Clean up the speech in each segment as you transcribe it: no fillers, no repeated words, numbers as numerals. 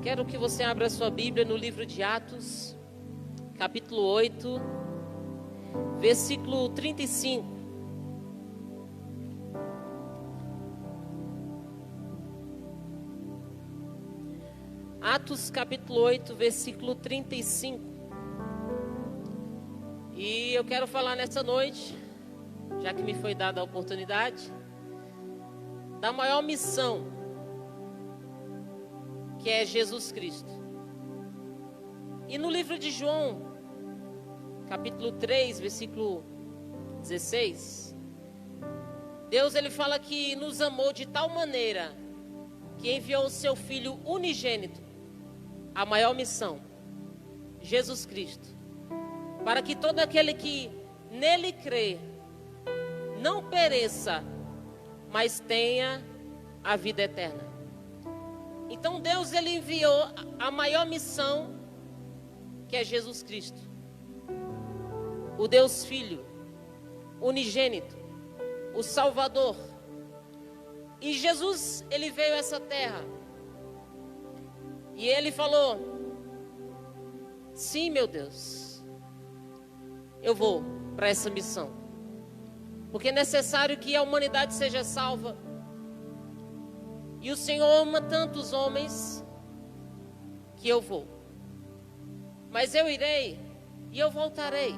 Quero que você abra a sua Bíblia no livro de Atos, capítulo 8, versículo 35. Atos, capítulo 8, versículo 35. E eu quero falar nessa noite, já que me foi dada a oportunidade, da maior missão, que é Jesus Cristo. E no livro de João, capítulo 3, versículo 16, Deus ele fala que nos amou de tal maneira que enviou o seu Filho unigênito, a maior missão, Jesus Cristo, para que todo aquele que nele crê não pereça, mas tenha a vida eterna. Então Deus ele enviou a maior missão, que é Jesus Cristo, o Deus Filho, unigênito, o Salvador. E Jesus ele veio a essa terra e ele falou: sim, meu Deus, eu vou para essa missão, porque é necessário que a humanidade seja salva. E o Senhor ama tantos homens que eu vou. Mas eu irei e eu voltarei.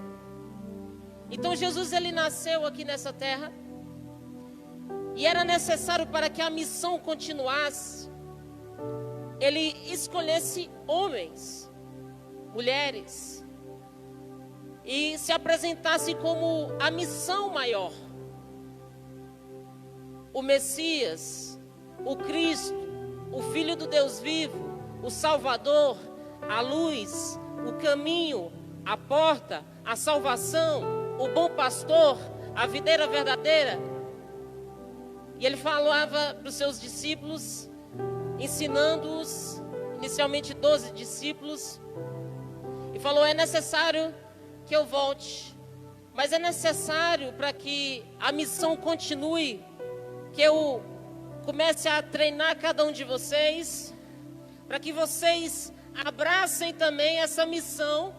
Então Jesus ele nasceu aqui nessa terra. E era necessário, para que a missão continuasse, ele escolhesse homens, mulheres, e se apresentasse como a missão maior. O Messias, o Cristo, o Filho do Deus vivo, o Salvador, a luz, o caminho, a porta, a salvação, o bom pastor, a videira verdadeira. E ele falava para os seus discípulos, ensinando-os, inicialmente 12 discípulos, e falou: é necessário que eu volte, mas é necessário, para que a missão continue, que eu comece a treinar cada um de vocês, para que vocês abracem também essa missão,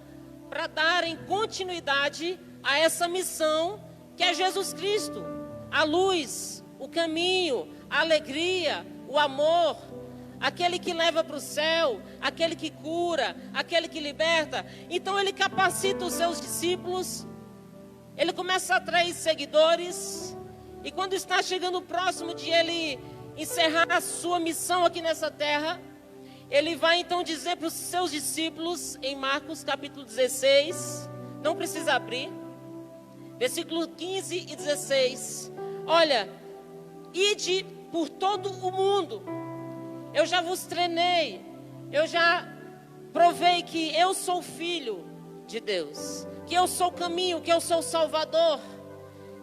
para darem continuidade a essa missão, que é Jesus Cristo, a luz, o caminho, a alegria, o amor, aquele que leva para o céu, aquele que cura, aquele que liberta. Então ele capacita os seus discípulos, ele começa a atrair seguidores, e quando está chegando próximo de ele encerrar a sua missão aqui nessa terra, ele vai então dizer para os seus discípulos, em Marcos capítulo 16, não precisa abrir, versículo 15 e 16, olha: ide por todo o mundo, eu já vos treinei, eu já provei que eu sou filho de Deus, que eu sou o caminho, que eu sou o Salvador,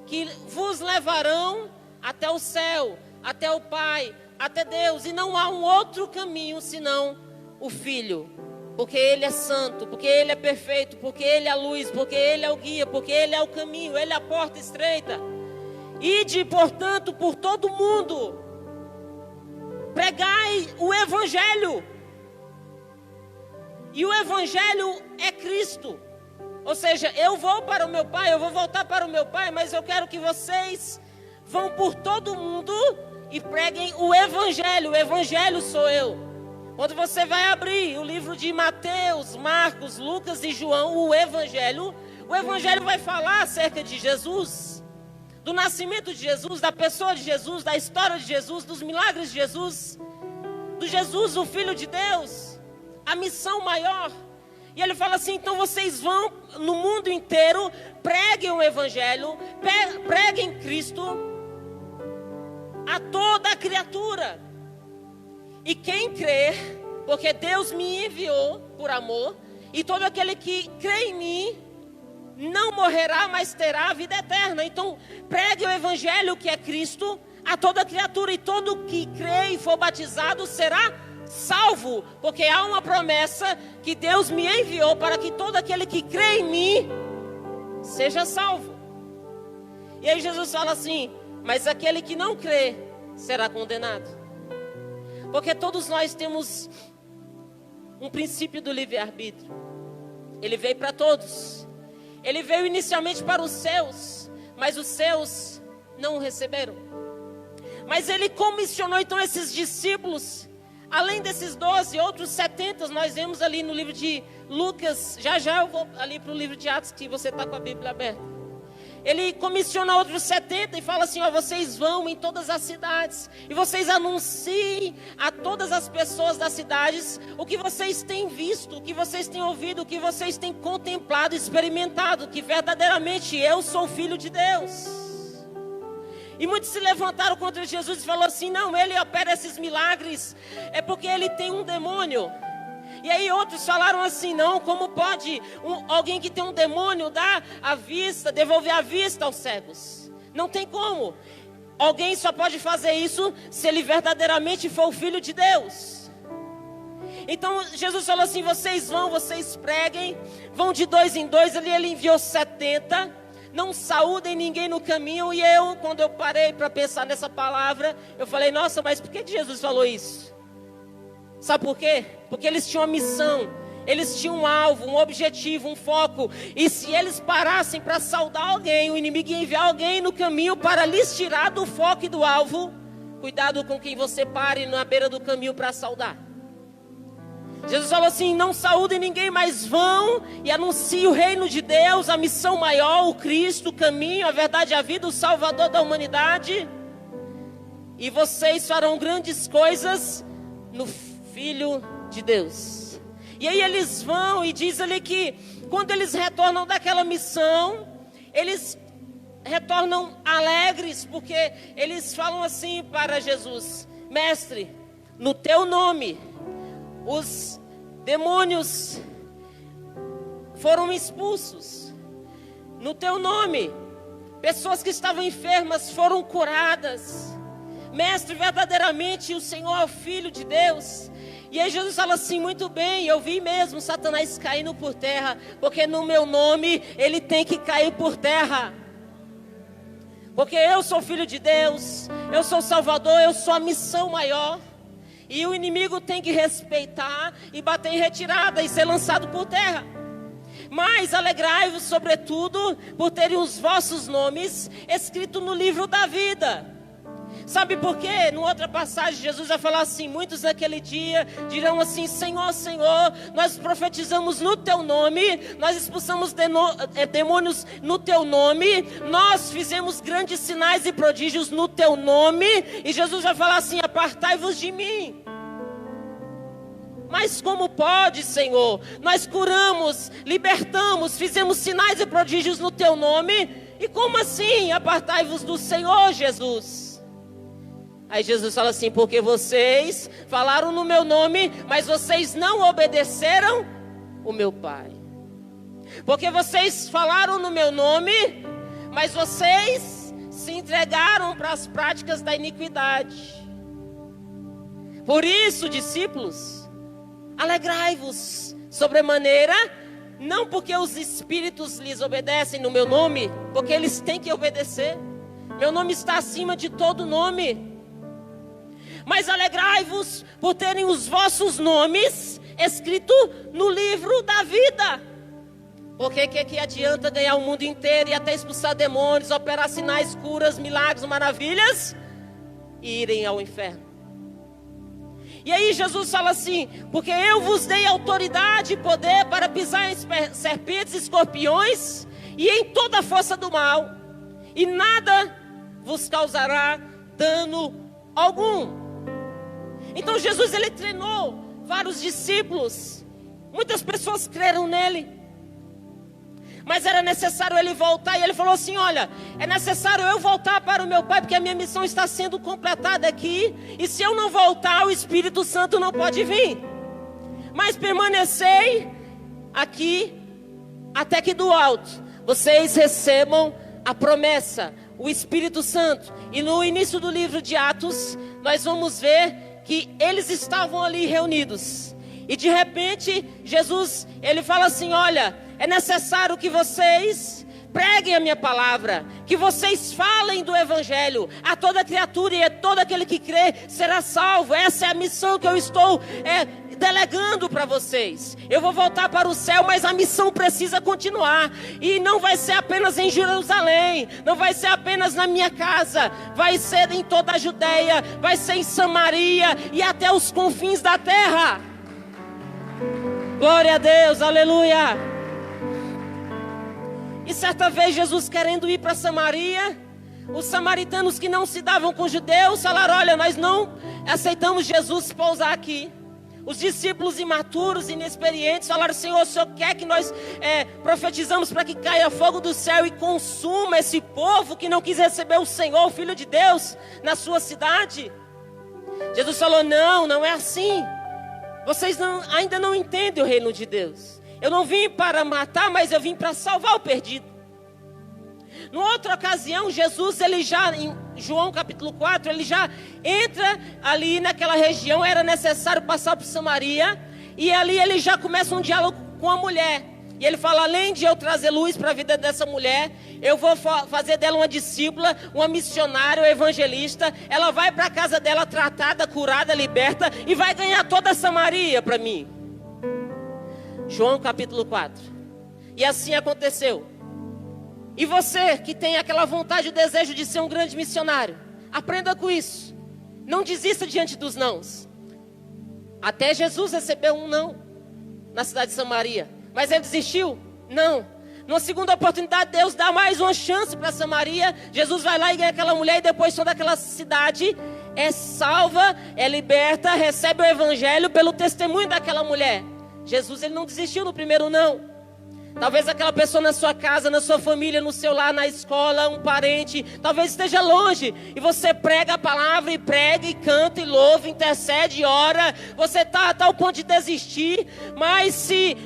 que vos levarão até o céu, até o Pai, até Deus, e não há um outro caminho senão o Filho, porque Ele é santo, porque Ele é perfeito, porque Ele é a luz, porque Ele é o guia, porque Ele é o caminho, Ele é a porta estreita. Ide, portanto, por todo o mundo, pregai o Evangelho, e o Evangelho é Cristo. Ou seja, eu vou para o meu Pai, eu vou voltar para o meu Pai, mas eu quero que vocês vão por todo mundo e preguem o Evangelho. O Evangelho sou eu. Quando você vai abrir o livro de Mateus, Marcos, Lucas e João, o Evangelho vai falar acerca de Jesus, do nascimento de Jesus, da pessoa de Jesus, da história de Jesus, dos milagres de Jesus, do Jesus, o Filho de Deus, a missão maior. E ele fala assim: então vocês vão no mundo inteiro, preguem o Evangelho, preguem Cristo a toda a criatura. E quem crer, porque Deus me enviou por amor, e todo aquele que crê em mim não morrerá, mas terá a vida eterna. Então pregue o Evangelho, que é Cristo, a toda criatura, e todo que crê e for batizado será salvo, porque há uma promessa que Deus me enviou para que todo aquele que crê em mim seja salvo. E aí Jesus fala assim: mas aquele que não crê será condenado. Porque todos nós temos um princípio do livre-arbítrio. Ele veio para todos. Ele veio inicialmente para os seus, mas os seus não o receberam. Mas ele comissionou então esses discípulos, além desses 12, outros 70, nós vemos ali no livro de Lucas. Já eu vou ali para o livro de Atos, que você está com a Bíblia aberta. Ele comissiona outros 70 e fala assim, ó, vocês vão em todas as cidades e vocês anunciem a todas as pessoas das cidades o que vocês têm visto, o que vocês têm ouvido, o que vocês têm contemplado, experimentado, que verdadeiramente eu sou filho de Deus. E muitos se levantaram contra Jesus e falaram assim, não, ele opera esses milagres, é porque ele tem um demônio. E aí outros falaram assim, não, como pode alguém que tem um demônio dar a vista, devolver a vista aos cegos? Não tem como. Alguém só pode fazer isso se ele verdadeiramente for o Filho de Deus. Então Jesus falou assim, vocês preguem, vão de 2 em 2, ele enviou 70, não saúdem ninguém no caminho. E eu, quando eu parei para pensar nessa palavra, eu falei, nossa, mas por que Jesus falou isso? Sabe por quê? Porque eles tinham uma missão, eles tinham um alvo, um objetivo, um foco. E se eles parassem para saudar alguém, o inimigo ia enviar alguém no caminho para lhes tirar do foco e do alvo. Cuidado com quem você pare na beira do caminho para saudar. Jesus falou assim, não saúdem ninguém, mas vão e anunciem o reino de Deus, a missão maior, o Cristo, o caminho, a verdade, a vida, o Salvador da humanidade. E vocês farão grandes coisas no Filho de Deus. E aí eles vão e diz ali que quando eles retornam daquela missão, eles retornam alegres, porque eles falam assim para Jesus, mestre, no teu nome os demônios foram expulsos, no teu nome pessoas que estavam enfermas foram curadas. Mestre, verdadeiramente o Senhor é o Filho de Deus. E aí Jesus fala assim, muito bem, eu vi mesmo Satanás caindo por terra, porque no meu nome ele tem que cair por terra. Porque eu sou Filho de Deus, eu sou Salvador, eu sou a missão maior. E o inimigo tem que respeitar e bater em retirada e ser lançado por terra. Mas alegrai-vos sobretudo por terem os vossos nomes escritos no livro da vida. Sabe por quê? Numa outra passagem, Jesus vai falar assim, muitos naquele dia dirão assim, Senhor, Senhor, nós profetizamos no teu nome, nós expulsamos demônios no teu nome, nós fizemos grandes sinais e prodígios no teu nome, e Jesus vai falar assim, apartai-vos de mim. Mas como pode, Senhor? Nós curamos, libertamos, fizemos sinais e prodígios no teu nome, e como assim apartai-vos do Senhor, Jesus? Aí Jesus fala assim, porque vocês falaram no meu nome, mas vocês não obedeceram o meu Pai. Porque vocês falaram no meu nome, mas vocês se entregaram para as práticas da iniquidade. Por isso, discípulos, alegrai-vos sobremaneira, não porque os espíritos lhes obedecem no meu nome, porque eles têm que obedecer. Meu nome está acima de todo nome. Mas alegrai-vos por terem os vossos nomes escritos no livro da vida. Porque que adianta ganhar o mundo inteiro e até expulsar demônios, operar sinais, curas, milagres, maravilhas, e irem ao inferno? E aí Jesus fala assim, porque eu vos dei autoridade e poder para pisar em serpentes e escorpiões e em toda a força do mal, e nada vos causará dano algum. Então Jesus, ele treinou vários discípulos, muitas pessoas creram nele, mas era necessário ele voltar. E ele falou assim, olha, é necessário eu voltar para o meu Pai, porque a minha missão está sendo completada aqui, e se eu não voltar, o Espírito Santo não pode vir. Mas permanecei aqui, até que do alto vocês recebam a promessa, o Espírito Santo. E no início do livro de Atos, nós vamos ver que eles estavam ali reunidos. E de repente, Jesus, ele fala assim, olha, é necessário que vocês preguem a minha palavra, que vocês falem do Evangelho a toda criatura, e a todo aquele que crê será salvo. Essa é a missão que eu estou delegando para vocês. Eu vou voltar para o céu, mas a missão precisa continuar. E não vai ser apenas em Jerusalém, não vai ser apenas na minha casa, vai ser em toda a Judeia, vai ser em Samaria e até os confins da terra. Glória a Deus, aleluia. E certa vez Jesus querendo ir para Samaria, os samaritanos que não se davam com os judeus falaram: olha, nós não aceitamos Jesus pousar aqui. Os discípulos imaturos, inexperientes, falaram: Senhor, o Senhor quer que nós profetizamos para que caia fogo do céu e consuma esse povo que não quis receber o Senhor, o Filho de Deus, na sua cidade? Jesus falou: não, não é assim. Vocês ainda não entendem o reino de Deus. Eu não vim para matar, mas eu vim para salvar o perdido. Numa outra ocasião, Jesus, ele já, em João capítulo 4, ele já entra ali naquela região. Era necessário passar por Samaria. E ali ele já começa um diálogo com a mulher. E ele fala: além de eu trazer luz para a vida dessa mulher, eu vou fazer dela uma discípula, uma missionária, uma evangelista. Ela vai para a casa dela tratada, curada, liberta, e vai ganhar toda a Samaria para mim. João capítulo 4. E assim aconteceu. E você que tem aquela vontade e desejo de ser um grande missionário, aprenda com isso. Não desista diante dos nãos. Até Jesus recebeu um não na cidade de Samaria. Mas ele desistiu? Não. Numa segunda oportunidade, Deus dá mais uma chance para Samaria. Jesus vai lá e ganha aquela mulher, e depois toda aquela cidade é salva, é liberta, recebe o evangelho pelo testemunho daquela mulher. Jesus, ele não desistiu no primeiro não. Talvez aquela pessoa na sua casa, na sua família, no seu lar, na escola, um parente, talvez esteja longe, e você prega a palavra, e prega, e canta, e louva, intercede, e ora. Você está a tal ponto de desistir, mas se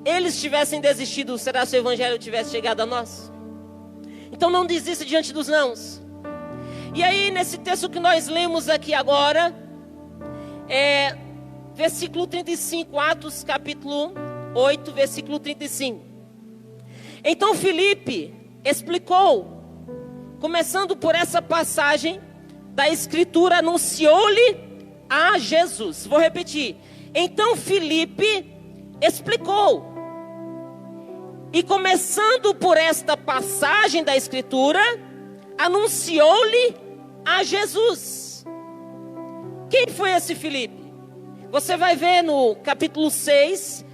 eles tivessem desistido, será se o evangelho tivesse chegado a nós? Então não desista diante dos nãos. E aí, nesse texto que nós lemos aqui agora, versículo 35, Atos capítulo 8, versículo 35. Então Filipe explicou, começando por essa passagem da escritura, anunciou-lhe a Jesus. Vou repetir. Então Filipe explicou, e começando por esta passagem da escritura, anunciou-lhe a Jesus. Quem foi esse Filipe? Você vai ver no capítulo 6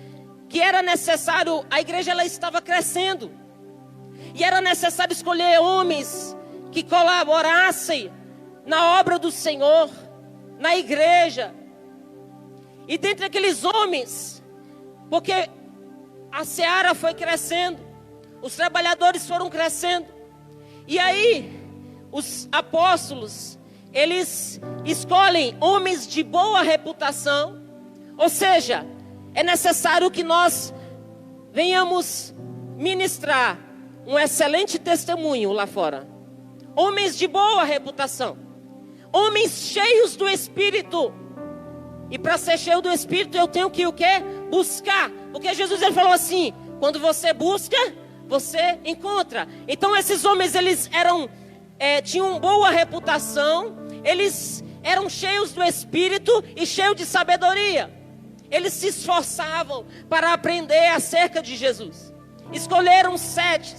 que era necessário, a igreja ela estava crescendo, e era necessário escolher homens que colaborassem na obra do Senhor, na igreja. E dentre aqueles homens, porque a seara foi crescendo, os trabalhadores foram crescendo, e aí os apóstolos, eles escolhem homens de boa reputação. Ou seja, é necessário que nós venhamos ministrar um excelente testemunho lá fora. Homens de boa reputação, homens cheios do Espírito. E para ser cheio do Espírito, eu tenho que o quê? Buscar. Porque Jesus, ele falou assim: quando você busca, você encontra. Então esses homens, eles tinham boa reputação, eles eram cheios do Espírito e cheios de sabedoria. Eles se esforçavam para aprender acerca de Jesus. Escolheram 7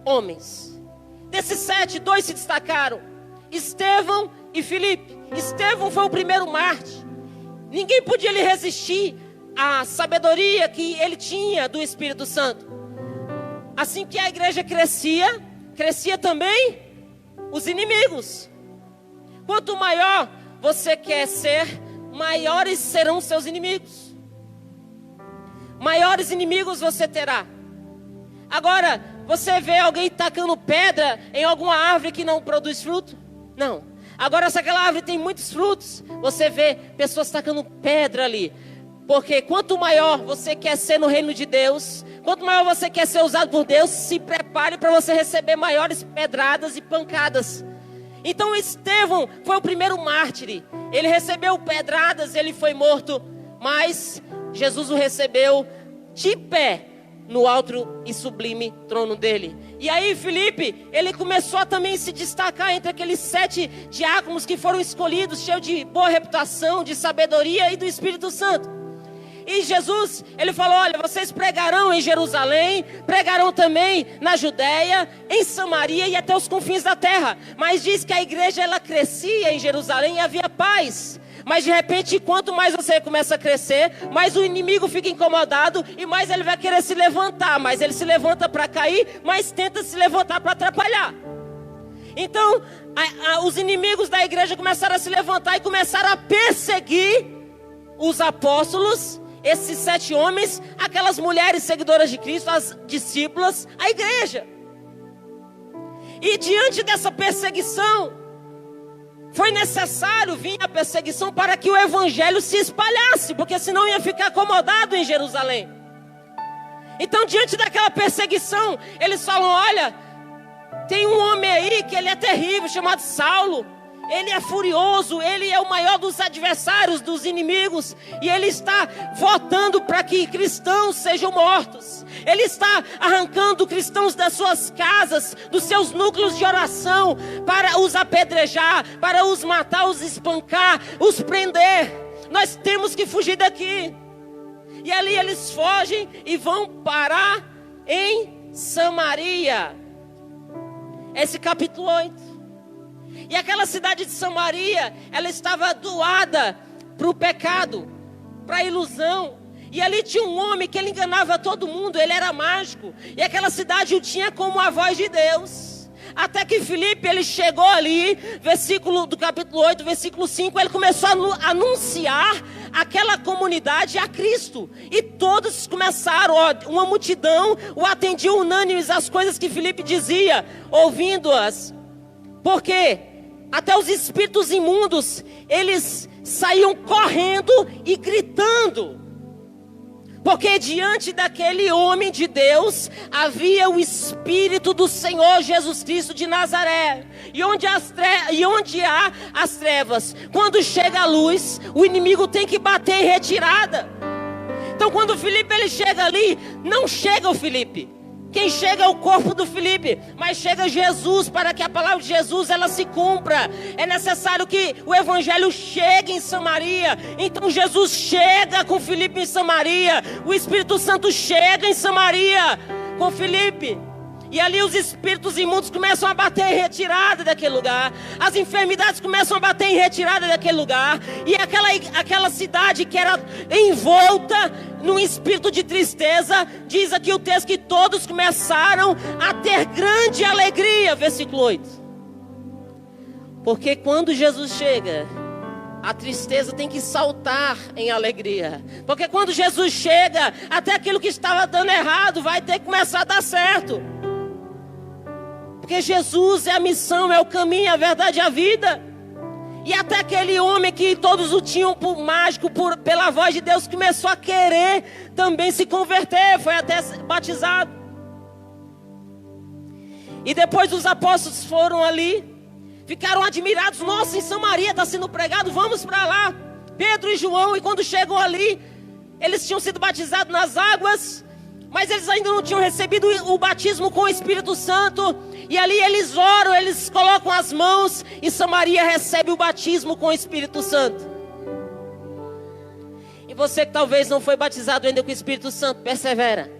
homens. Desses 7, 2 se destacaram: Estevão e Filipe. Estevão foi o primeiro mártir. Ninguém podia lhe resistir à sabedoria que ele tinha do Espírito Santo. Assim que a igreja crescia também os inimigos. Quanto maior você quer ser, maiores serão seus inimigos. Maiores inimigos você terá. Agora, você vê alguém tacando pedra em alguma árvore que não produz fruto? Não. Agora, se aquela árvore tem muitos frutos, você vê pessoas tacando pedra ali. Porque quanto maior você quer ser no reino de Deus, quanto maior você quer ser usado por Deus, se prepare para você receber maiores pedradas e pancadas. Então Estevão foi o primeiro mártir. Ele recebeu pedradas, ele foi morto, mas Jesus o recebeu de pé no alto e sublime trono dele. E aí Filipe, ele começou a também se destacar entre aqueles 7 diáconos que foram escolhidos, cheios de boa reputação, de sabedoria e do Espírito Santo. E Jesus, ele falou, olha, vocês pregarão em Jerusalém, pregarão também na Judéia, em Samaria e até os confins da terra. Mas diz que a igreja, ela crescia em Jerusalém e havia paz. Mas de repente, quanto mais você começa a crescer, mais o inimigo fica incomodado e mais ele vai querer se levantar. Mais ele se levanta para cair, mais tenta se levantar para atrapalhar. Então, os inimigos da igreja começaram a se levantar e começaram a perseguir os apóstolos, esses 7 homens, aquelas mulheres seguidoras de Cristo, as discípulas, a igreja. E diante dessa perseguição, foi necessário vir a perseguição para que o evangelho se espalhasse, porque senão ia ficar acomodado em Jerusalém. Então, diante daquela perseguição, eles falam, olha, tem um homem aí que ele é terrível, chamado Saulo. Ele é furioso, ele é o maior dos adversários, dos inimigos. E ele está votando para que cristãos sejam mortos. Ele está arrancando cristãos das suas casas, dos seus núcleos de oração, para os apedrejar, para os matar, os espancar, os prender. Nós temos que fugir daqui. E ali eles fogem e vão parar em Samaria. Esse capítulo 8. E aquela cidade de Samaria, ela estava doada para o pecado, para a ilusão. E ali tinha um homem que ele enganava todo mundo, ele era mágico. E aquela cidade o tinha como a voz de Deus. Até que Filipe, ele chegou ali, do capítulo 8, versículo 5, ele começou a anunciar aquela comunidade a Cristo. E todos começaram, uma multidão o atendia unânimes às coisas que Filipe dizia, ouvindo-as. Porque até os espíritos imundos, eles saíam correndo e gritando. Porque diante daquele homem de Deus, havia o Espírito do Senhor Jesus Cristo de Nazaré. E onde há as trevas, quando chega a luz, o inimigo tem que bater em retirada. Então quando o Filipe ele chega ali, não chega o Filipe. Quem chega é o corpo do Filipe, mas chega Jesus, para que a palavra de Jesus ela se cumpra. É necessário que o evangelho chegue em Samaria. Então Jesus chega com Filipe em Samaria, o Espírito Santo chega em Samaria com Filipe. E ali os espíritos imundos começam a bater em retirada daquele lugar. As enfermidades começam a bater em retirada daquele lugar. E aquela cidade que era envolta num espírito de tristeza, diz aqui o texto que todos começaram a ter grande alegria. Versículo 8. Porque quando Jesus chega, a tristeza tem que saltar em alegria. Porque quando Jesus chega, até aquilo que estava dando errado vai ter que começar a dar certo. Porque Jesus é a missão, é o caminho, a verdade e a vida. E até aquele homem que todos o tinham por mágico, pela voz de Deus, começou a querer também se converter, foi até batizado. E depois os apóstolos foram ali, ficaram admirados. Nossa, em Samaria está sendo pregado, vamos para lá. Pedro e João, e quando chegam ali, eles tinham sido batizados nas águas, mas eles ainda não tinham recebido o batismo com o Espírito Santo. E ali eles oram, eles colocam as mãos, e Samaria recebe o batismo com o Espírito Santo. E você que talvez não foi batizado ainda com o Espírito Santo, persevera.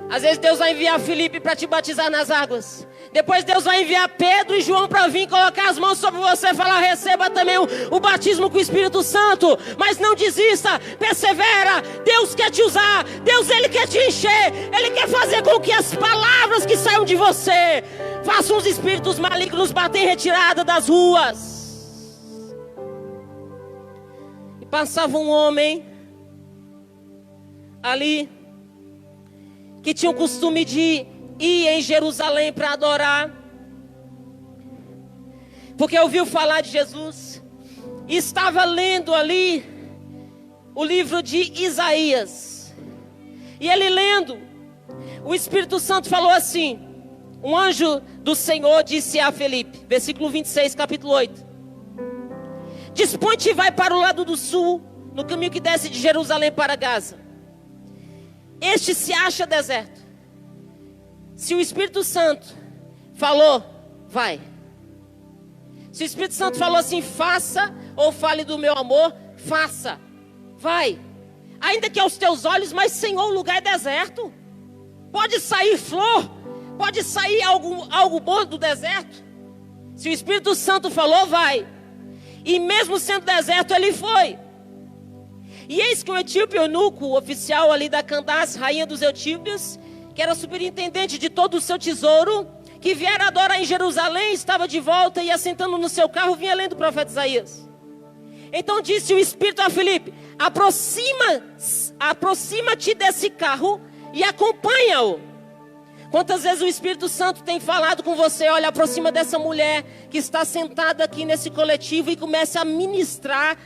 Às vezes Deus vai enviar Filipe para te batizar nas águas. Depois Deus vai enviar Pedro e João para vir colocar as mãos sobre você e falar, receba também o batismo com o Espírito Santo. Mas não desista, persevera. Deus quer te usar, Deus ele quer te encher. Ele quer fazer com que as palavras que saiam de você façam os espíritos malignos bater em retirada das ruas. E passava um homem ali que tinha o costume de ir em Jerusalém para adorar, porque ouviu falar de Jesus, e estava lendo ali o livro de Isaías. E ele lendo, o Espírito Santo falou assim: um anjo do Senhor disse a Filipe, versículo 26, capítulo 8: dispõe-te e vai para o lado do sul, no caminho que desce de Jerusalém para Gaza. Este se acha deserto. Se o Espírito Santo falou, vai. Se o Espírito Santo falou assim, faça, ou fale do meu amor, faça, vai. Ainda que aos teus olhos, mas Senhor, o lugar é deserto. Pode sair flor, pode sair algo bom do deserto. Se o Espírito Santo falou, vai. E mesmo sendo deserto, ele foi. E eis que o etíope eunuco, o oficial ali da Candace, rainha dos etíopes, que era superintendente de todo o seu tesouro, que viera adorar em Jerusalém, estava de volta e assentando no seu carro, vinha lendo o profeta Isaías. Então disse o Espírito a Filipe: aproxima-te desse carro e acompanha-o. Quantas vezes o Espírito Santo tem falado com você: olha, aproxima dessa mulher que está sentada aqui nesse coletivo, e comece a ministrar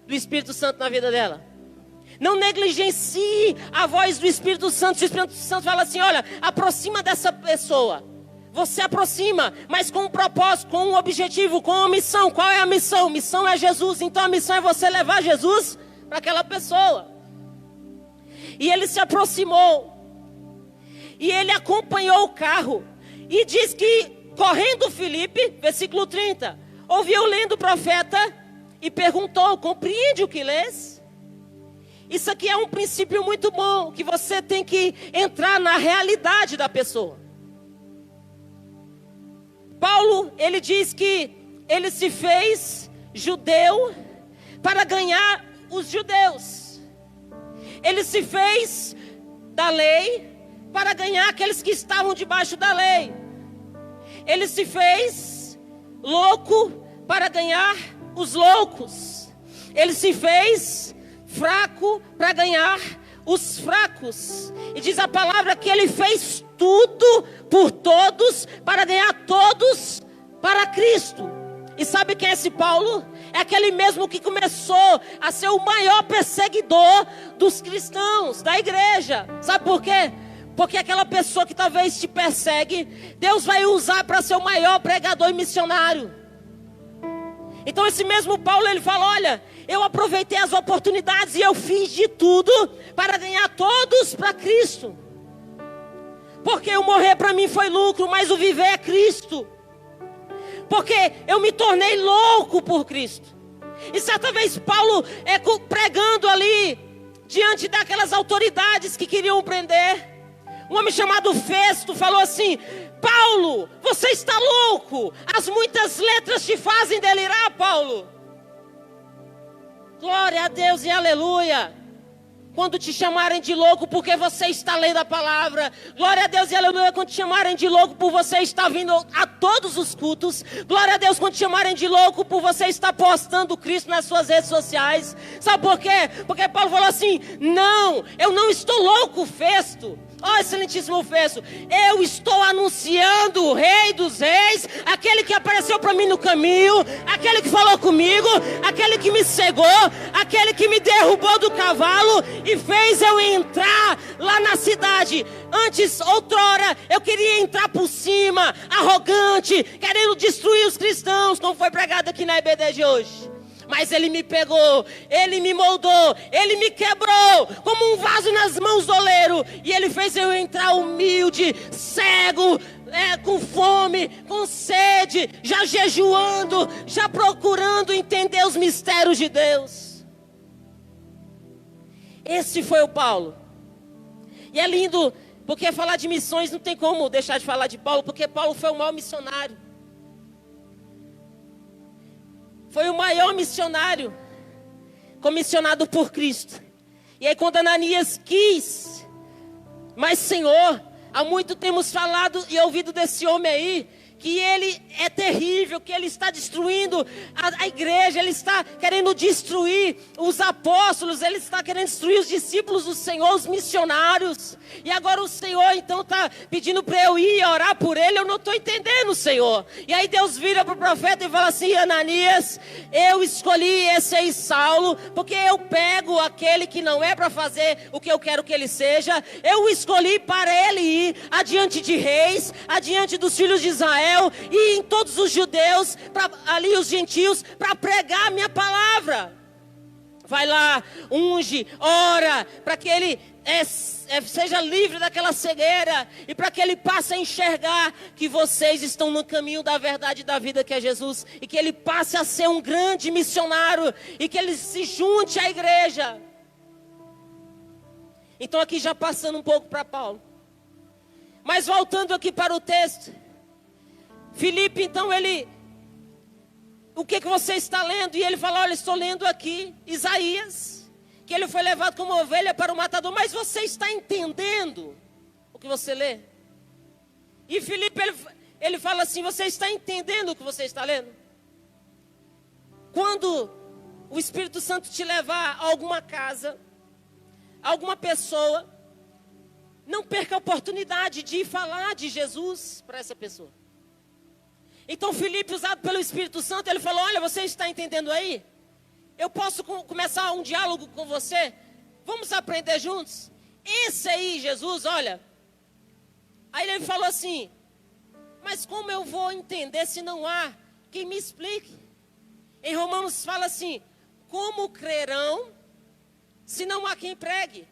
do Espírito Santo na vida dela. Não negligencie a voz do Espírito Santo. Se o Espírito Santo fala assim: olha, aproxima dessa pessoa, você aproxima, mas com um propósito, com um objetivo, com uma missão. Qual é a missão? Missão é Jesus. Então a missão é você levar Jesus para aquela pessoa. E ele se aproximou, e ele acompanhou o carro, e diz que, correndo Filipe, versículo 30, ouviu lendo o profeta e perguntou: compreende o que lês? Isso aqui é um princípio muito bom, que você tem que entrar na realidade da pessoa. Paulo, ele diz que ele se fez judeu para ganhar os judeus. Ele se fez da lei para ganhar aqueles que estavam debaixo da lei. Ele se fez louco para ganhar os loucos. Ele se fez fraco para ganhar os fracos. E diz a palavra que ele fez tudo por todos, para ganhar todos para Cristo. E sabe quem é esse Paulo? É aquele mesmo que começou a ser o maior perseguidor dos cristãos, da igreja. Sabe por quê? Porque aquela pessoa que talvez te persegue, Deus vai usar para ser o maior pregador e missionário. Então esse mesmo Paulo, ele fala: olha, eu aproveitei as oportunidades e eu fiz de tudo para ganhar todos para Cristo. Porque o morrer para mim foi lucro, mas o viver é Cristo. Porque eu me tornei louco por Cristo. E certa vez Paulo pregando ali, diante daquelas autoridades que queriam prender, um homem chamado Festo falou assim: Paulo, você está louco, as muitas letras te fazem delirar, Paulo. Glória a Deus e aleluia. Quando te chamarem de louco porque você está lendo a palavra. Glória a Deus e aleluia. Quando te chamarem de louco por você estar vindo a todos os cultos. Glória a Deus quando te chamarem de louco por você estar postando Cristo nas suas redes sociais. Sabe por quê? Porque Paulo falou assim: não, eu não estou louco, Festo. Ó, excelentíssimo Festo, eu estou anunciando o Rei dos Reis, aquele que apareceu para mim no caminho, aquele que falou comigo, aquele que me cegou, aquele que me derrubou do cavalo e fez eu entrar lá na cidade. Antes, outrora, eu queria entrar por cima, arrogante, querendo destruir os cristãos, como foi pregado aqui na EBD de hoje. Mas ele me pegou, ele me moldou, ele me quebrou como um vaso nas mãos do oleiro. E ele fez eu entrar humilde, cego, com fome, com sede, já jejuando, já procurando entender os mistérios de Deus. Esse foi o Paulo. E é lindo, porque falar de missões não tem como deixar de falar de Paulo, porque Paulo foi o maior missionário. Foi o maior missionário, comissionado por Cristo. E aí quando Ananias quis, mas Senhor, há muito temos falado e ouvido desse homem aí, que ele é terrível, que ele está destruindo a igreja, ele está querendo destruir os apóstolos, ele está querendo destruir os discípulos do Senhor, os missionários. E agora o Senhor então está pedindo para eu ir orar por ele. Eu não estou entendendo, Senhor. E aí Deus vira para o profeta e fala assim: Ananias, eu escolhi esse aí Saulo, porque eu pego aquele que não é para fazer o que eu quero que ele seja. Eu o escolhi para ele ir adiante de reis, adiante dos filhos de Israel, e em todos os judeus, ali os gentios, para pregar a minha palavra. Vai lá, unge, ora, para que ele seja livre daquela cegueira, e para que ele passe a enxergar que vocês estão no caminho da verdade e da vida, que é Jesus, e que ele passe a ser um grande missionário, e que ele se junte à igreja. Então aqui já passando um pouco para Paulo. Mas voltando aqui para o texto. Filipe, então ele... O que você está lendo? E ele fala, olha, estou lendo aqui Isaías, que ele foi levado como ovelha para o matador. Mas você está entendendo o que você lê? E Filipe, ele fala assim, você está entendendo o que você está lendo? Quando o Espírito Santo te levar a alguma casa, a alguma pessoa, não perca a oportunidade de falar de Jesus para essa pessoa. Então Filipe, usado pelo Espírito Santo, ele falou, olha, você está entendendo aí? Eu posso começar um diálogo com você? Vamos aprender juntos? Esse aí, Jesus, olha. Aí ele falou assim, mas como eu vou entender se não há quem me explique? Em Romanos fala assim, como crerão se não há quem pregue?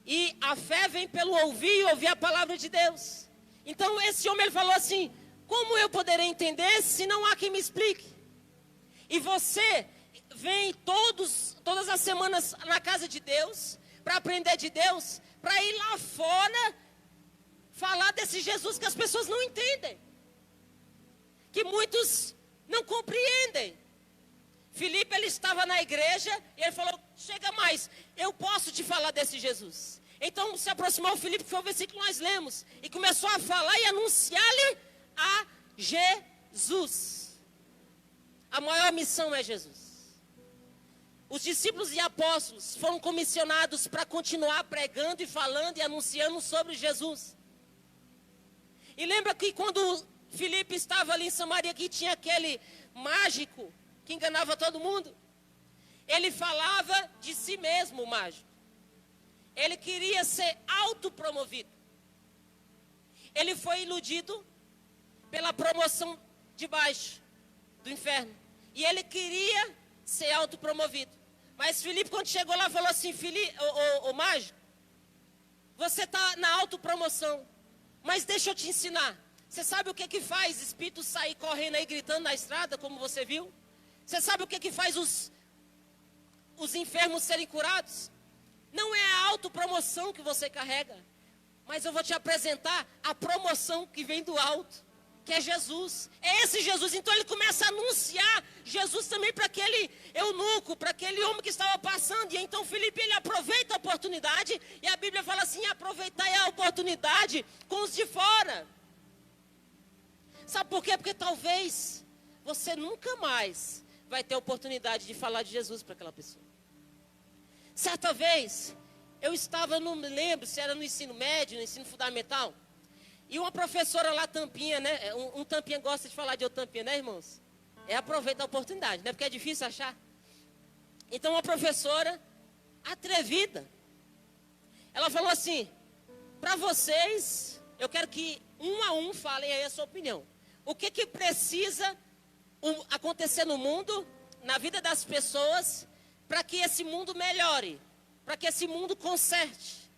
E a fé vem pelo ouvir e ouvir a palavra de Deus. Então esse homem, ele falou assim, como eu poderei entender se não há quem me explique? E você vem todas as semanas na casa de Deus, para aprender de Deus, para ir lá fora, falar desse Jesus que as pessoas não entendem. Que muitos não compreendem. Filipe, ele estava na igreja, e ele falou, chega mais, eu posso te falar desse Jesus. Então se aproximou o Filipe, que foi o versículo que nós lemos, e começou a falar e anunciar-lhe a Jesus. A maior missão é Jesus. Os discípulos e apóstolos foram comissionados para continuar pregando e falando e anunciando sobre Jesus. E lembra que quando Filipe estava ali em Samaria, que tinha aquele mágico que enganava todo mundo? Ele falava de si mesmo, o mágico. Ele queria ser autopromovido. Ele foi iludido pela promoção de baixo do inferno. E ele queria ser autopromovido. Mas Filipe, quando chegou lá, falou assim, o mágico, você está na autopromoção, mas deixa eu te ensinar. Você sabe o que faz espírito sair correndo aí, gritando na estrada, como você viu? Você sabe o que faz os enfermos serem curados? Não é a autopromoção que você carrega, mas eu vou te apresentar a promoção que vem do alto, que é Jesus. É esse Jesus. Então ele começa a anunciar Jesus também para aquele eunuco, para aquele homem que estava passando. E então Filipe, ele aproveita a oportunidade, e a Bíblia fala assim, aproveitai a oportunidade com os de fora. Sabe por quê? Porque talvez você nunca mais vai ter a oportunidade de falar de Jesus para aquela pessoa. Certa vez, eu estava, não me lembro se era no ensino médio, no ensino fundamental, e uma professora lá, tampinha, né? Um tampinha gosta de falar de outro tampinha, né, irmãos? Aproveita a oportunidade, né? Porque é difícil achar. Então, uma professora atrevida, ela falou assim, para vocês, eu quero que um a um falem aí a sua opinião. O que precisa acontecer no mundo, na vida das pessoas, para que esse mundo melhore, para que esse mundo conserte?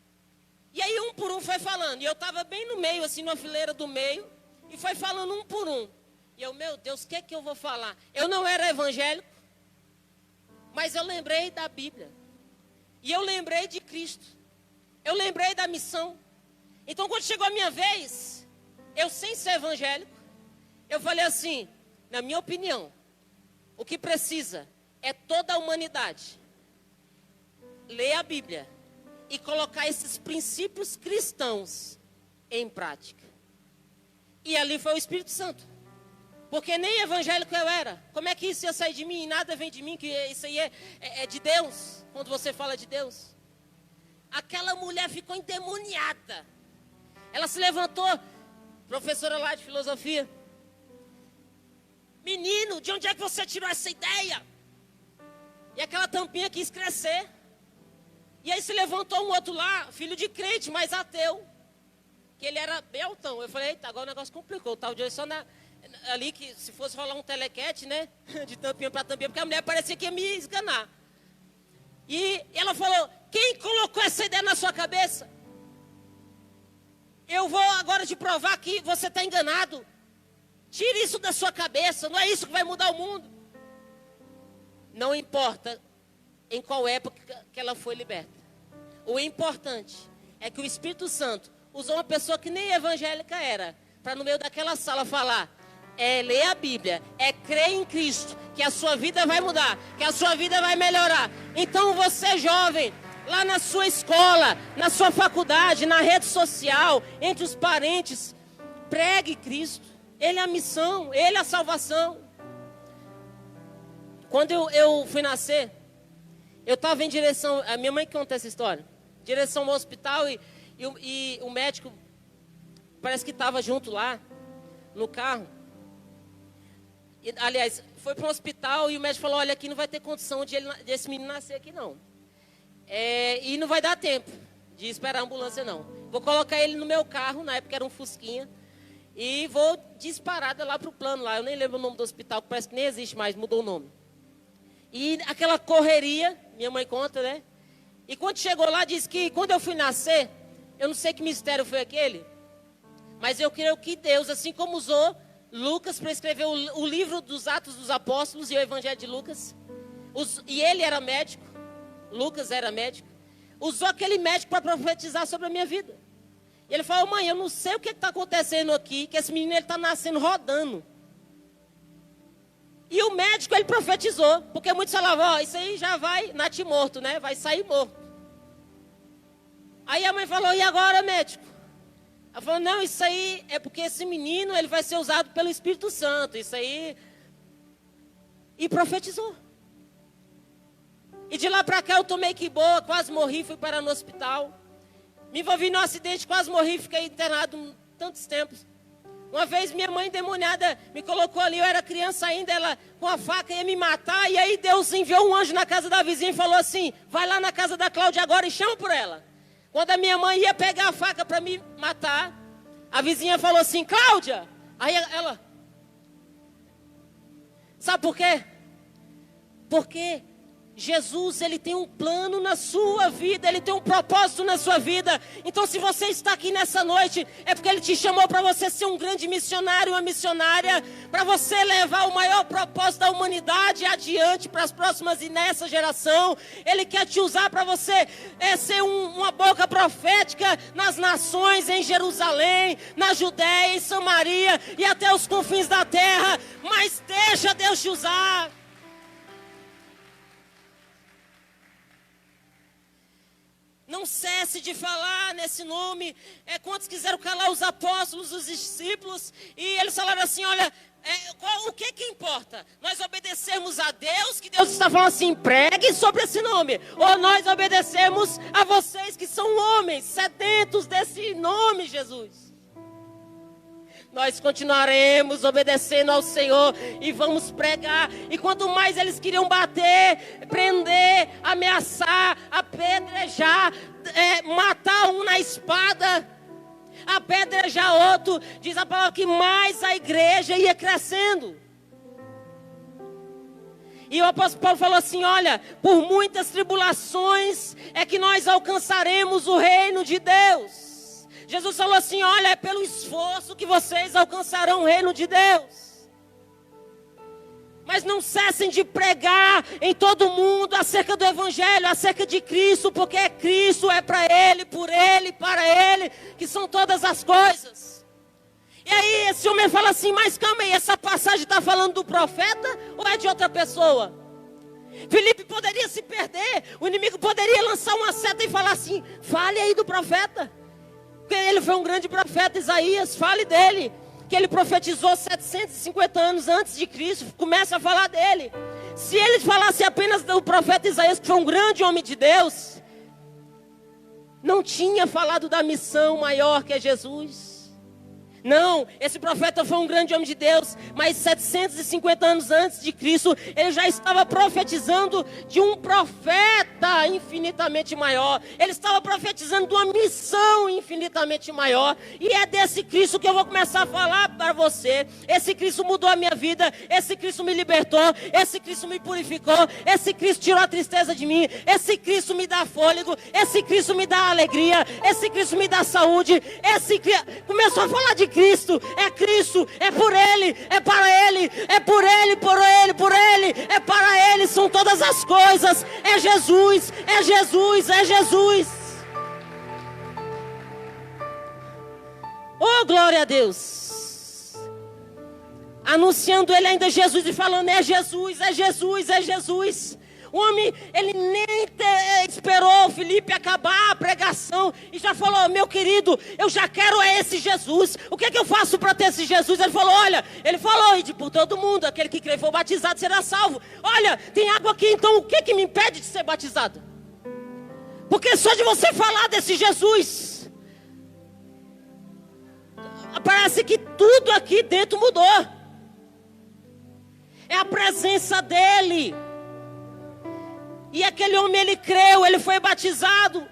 E aí um por um foi falando, e eu estava bem no meio, assim, na fileira do meio, e foi falando um por um. E eu, meu Deus, o que eu vou falar? Eu não era evangélico, mas eu lembrei da Bíblia, e eu lembrei de Cristo, eu lembrei da missão. Então quando chegou a minha vez, eu sem ser evangélico, eu falei assim, na minha opinião, o que precisa é toda a humanidade ler a Bíblia e colocar esses princípios cristãos em prática. E ali foi o Espírito Santo. Porque nem evangélico eu era. Como é que isso ia sair de mim? Nada vem de mim, que isso aí é de Deus. Quando você fala de Deus. Aquela mulher ficou endemoniada. Ela se levantou, professora lá de filosofia. Menino, de onde é que você tirou essa ideia? E aquela tampinha quis crescer. E aí se levantou um outro lá, filho de crente, mas ateu. Que ele era bem altão. Eu falei, eita, agora o negócio complicou. O tal de só ali, que se fosse rolar um telequete, né? De tampinha para tampinha, porque a mulher parecia que ia me esganar. E ela falou, quem colocou essa ideia na sua cabeça? Eu vou agora te provar que você está enganado. Tire isso da sua cabeça, não é isso que vai mudar o mundo. Não importa em qual época que ela foi liberta. O importante é que o Espírito Santo usou uma pessoa que nem evangélica era, para no meio daquela sala falar, ler a Bíblia, crer em Cristo, que a sua vida vai mudar, que a sua vida vai melhorar. Então você jovem, lá na sua escola, na sua faculdade, na rede social, entre os parentes, pregue Cristo. Ele é a missão, Ele é a salvação. Quando eu fui nascer, eu estava em direção, a minha mãe conta essa história, direção ao hospital e o médico parece que estava junto lá, no carro. Aliás, foi para um hospital e o médico falou, olha, aqui não vai ter condição desse menino nascer aqui não. E não vai dar tempo de esperar a ambulância não. Vou colocar ele no meu carro, na época era um Fusquinha, e vou disparada lá para o plano lá. Eu nem lembro o nome do hospital, que parece que nem existe mais, mudou o nome. E aquela correria, minha mãe conta, né? E quando chegou lá, disse que quando eu fui nascer, eu não sei que mistério foi aquele, mas eu creio que Deus, assim como usou Lucas para escrever o livro dos Atos dos Apóstolos e o Evangelho de Lucas, e ele era médico, Lucas era médico, usou aquele médico para profetizar sobre a minha vida. E ele falou, mãe, eu não sei o que está acontecendo aqui, que esse menino está nascendo rodando. E o médico, ele profetizou, porque muitos falavam, isso aí já vai nascer morto, né? Vai sair morto. Aí a mãe falou, e agora, médico? Ela falou, não, isso aí é porque esse menino, ele vai ser usado pelo Espírito Santo, isso aí. E profetizou. E de lá para cá eu tomei que boa, quase morri, fui parar no hospital. Me envolvi num acidente, quase morri, fiquei internado tantos tempos. Uma vez minha mãe endemoniada me colocou ali, eu era criança ainda, ela com a faca ia me matar. E aí Deus enviou um anjo na casa da vizinha e falou assim, vai lá na casa da Cláudia agora e chama por ela. Quando a minha mãe ia pegar a faca para me matar, a vizinha falou assim, Cláudia. Aí ela, sabe por quê? Porque Jesus, ele tem um plano na sua vida, ele tem um propósito na sua vida. Então se você está aqui nessa noite, é porque ele te chamou para você ser um grande missionário, uma missionária, para você levar o maior propósito da humanidade adiante para as próximas e nessa geração. Ele quer te usar para você ser uma boca profética nas nações, em Jerusalém, na Judéia, em Samaria e até os confins da terra. Mas deixa Deus te usar. Não cesse de falar nesse nome. Quantos quiseram calar os apóstolos, os discípulos? E eles falaram assim, olha, o que importa? Nós obedecemos a Deus, que Deus está falando assim, pregue sobre esse nome. Ou nós obedecemos a vocês que são homens, sedentos desse nome, Jesus. Nós continuaremos obedecendo ao Senhor e vamos pregar. E quanto mais eles queriam bater, prender, ameaçar, apedrejar, matar um na espada, apedrejar outro, diz a palavra que mais a igreja ia crescendo. E o apóstolo Paulo falou assim, olha, por muitas tribulações é que nós alcançaremos o reino de Deus. Jesus falou assim, olha, é pelo esforço que vocês alcançarão o reino de Deus. Mas não cessem de pregar em todo mundo acerca do Evangelho, acerca de Cristo, porque é Cristo, é para Ele, por Ele, para Ele, que são todas as coisas. E aí esse homem fala assim, mas calma aí, essa passagem está falando do profeta ou é de outra pessoa? Filipe poderia se perder, o inimigo poderia lançar uma seta e falar assim, fale aí do profeta. Porque ele foi um grande profeta, Isaías, fale dele. Que ele profetizou 750 anos antes de Cristo, começa a falar dele. Se ele falasse apenas do profeta Isaías, que foi um grande homem de Deus, não tinha falado da missão maior que é Jesus. Não, esse profeta foi um grande homem de Deus, mas 750 anos antes de Cristo, ele já estava profetizando de um profeta infinitamente maior. Ele estava profetizando de uma missão infinitamente maior. E é desse Cristo que eu vou começar a falar para você. Esse Cristo mudou a minha vida, esse Cristo me libertou, esse Cristo me purificou, esse Cristo tirou a tristeza de mim, esse Cristo me dá fôlego, esse Cristo me dá alegria, esse Cristo me dá saúde, começou a falar de Cristo, é por Ele, é para Ele, é por Ele, por Ele, por Ele, é para Ele, são todas as coisas, é Jesus, é Jesus, é Jesus. Oh, glória a Deus. Anunciando ele ainda Jesus e falando, é Jesus, é Jesus, é Jesus. O homem, ele nem esperou Filipe acabar a pregação e já falou, meu querido, eu já quero esse Jesus. O que é que eu faço para ter esse Jesus? Ele falou, olha, ele falou, ide por todo mundo, aquele que crê e for batizado será salvo. Olha, tem água aqui, então o que é que me impede de ser batizado? Porque só de você falar desse Jesus, parece que tudo aqui dentro mudou. É a presença dele. E aquele homem, ele creu, ele foi batizado.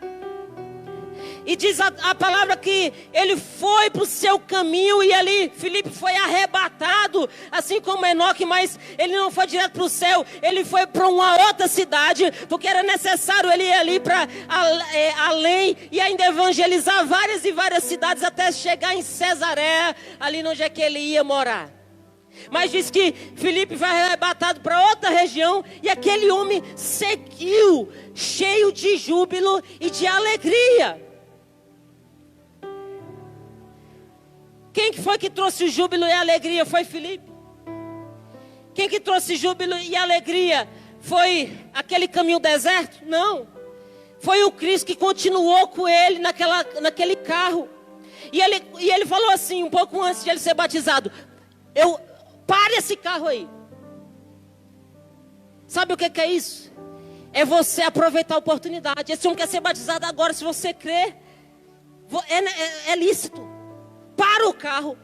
E diz a palavra que ele foi para o seu caminho e ali Filipe foi arrebatado, assim como Enoque, mas ele não foi direto para o céu, ele foi para uma outra cidade, porque era necessário ele ir ali para além e ainda evangelizar várias e várias cidades até chegar em Cesareia, ali onde é que ele ia morar. Mas diz que Filipe foi arrebatado para outra região e aquele homem seguiu, cheio de júbilo e de alegria. Quem que foi que trouxe o júbilo e a alegria? Foi Filipe. Quem que trouxe júbilo e alegria? Foi aquele caminho deserto? Não. Foi o Cristo que continuou com ele naquele carro. E ele falou assim, um pouco antes de ele ser batizado, pare esse carro aí. Sabe o que é isso? É você aproveitar a oportunidade. Esse homem quer ser batizado agora, se você crer, é lícito. Para o carro.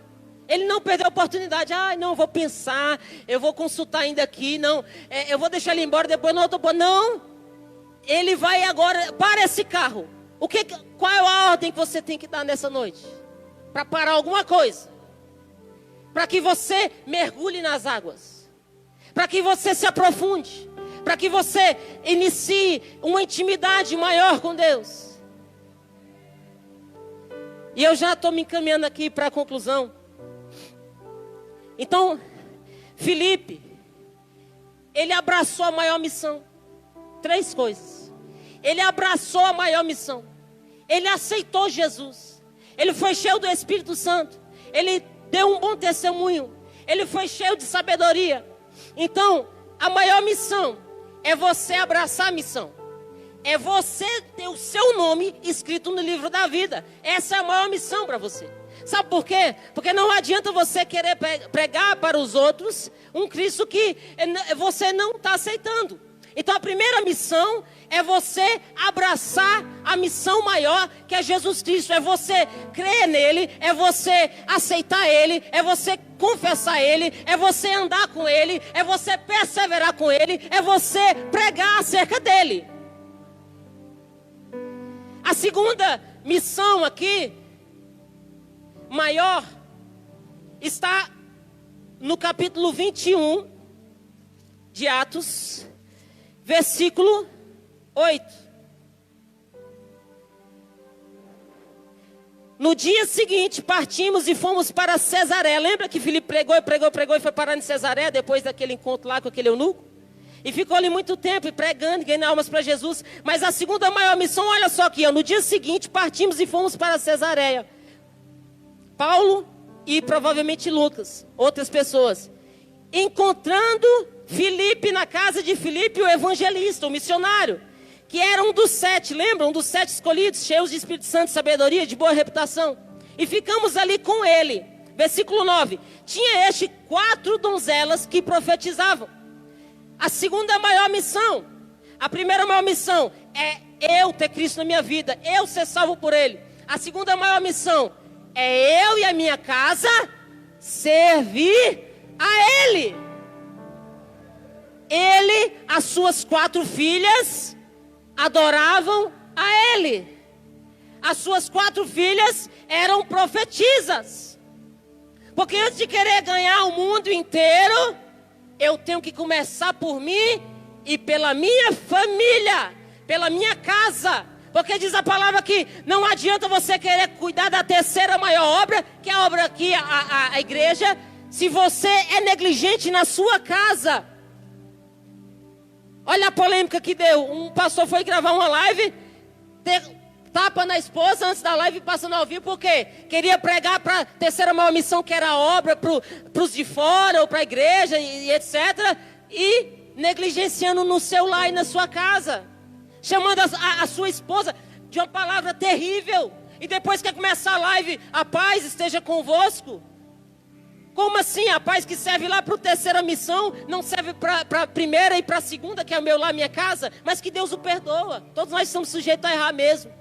Ele não perdeu a oportunidade. Não, vou pensar, eu vou consultar ainda aqui. Não, eu vou deixar ele embora depois. Não, ele vai agora. Para esse carro. Qual é a ordem que você tem que dar nessa noite? Para parar alguma coisa. Para que você mergulhe nas águas. Para que você se aprofunde. Para que você inicie uma intimidade maior com Deus. E eu já estou me encaminhando aqui para a conclusão. Então, Filipe, ele abraçou a maior missão. 3 coisas. Ele abraçou a maior missão. Ele aceitou Jesus. Ele foi cheio do Espírito Santo. Ele deu um bom testemunho. Ele foi cheio de sabedoria. Então, a maior missão é você abraçar a missão. É você ter o seu nome escrito no livro da vida. Essa é a maior missão para você. Sabe por quê? Porque não adianta você querer pregar para os outros um Cristo que você não está aceitando. Então a primeira missão é você abraçar a missão maior que é Jesus Cristo. É você crer nele, é você aceitar ele, é você confessar ele, é você andar com ele, é você perseverar com ele, é você pregar acerca dele. A segunda missão aqui, maior, está no capítulo 21 de Atos, versículo 8. No dia seguinte, partimos e fomos para Cesareia. Lembra que Filipe pregou e foi parar em Cesareia, depois daquele encontro lá com aquele eunuco? E ficou ali muito tempo pregando, ganhando almas para Jesus. Mas a segunda maior missão, olha só aqui, no dia seguinte partimos e fomos para Cesareia. Paulo e provavelmente Lucas, outras pessoas. Encontrando Filipe na casa de Filipe, o evangelista, o missionário. Que era um dos 7, lembra? Um dos 7 escolhidos, cheios de Espírito Santo, sabedoria, de boa reputação. E ficamos ali com ele. Versículo 9. Tinha 4 donzelas que profetizavam. A segunda maior missão, a primeira maior missão é eu ter Cristo na minha vida, eu ser salvo por Ele. A segunda maior missão é eu e a minha casa servir a Ele. Ele, as suas 4 filhas adoravam a Ele. As suas 4 filhas eram profetisas. Porque antes de querer ganhar o mundo inteiro, eu tenho que começar por mim e pela minha família, pela minha casa. Porque diz a palavra que não adianta você querer cuidar da terceira maior obra, que é a obra aqui, a igreja, se você é negligente na sua casa. Olha a polêmica que deu. Um pastor foi gravar uma live, tapa na esposa antes da live, passando ao vivo, porque queria pregar para a terceira maior missão, que era a obra, para os de fora, ou para a igreja, e etc. E negligenciando no seu lar e na sua casa. Chamando a sua esposa de uma palavra terrível. E depois que começar a live, a paz esteja convosco. Como assim? A paz que serve lá para a terceira missão, não serve para a primeira e para a segunda, que é o meu lar, minha casa, mas que Deus o perdoa. Todos nós estamos sujeitos a errar mesmo.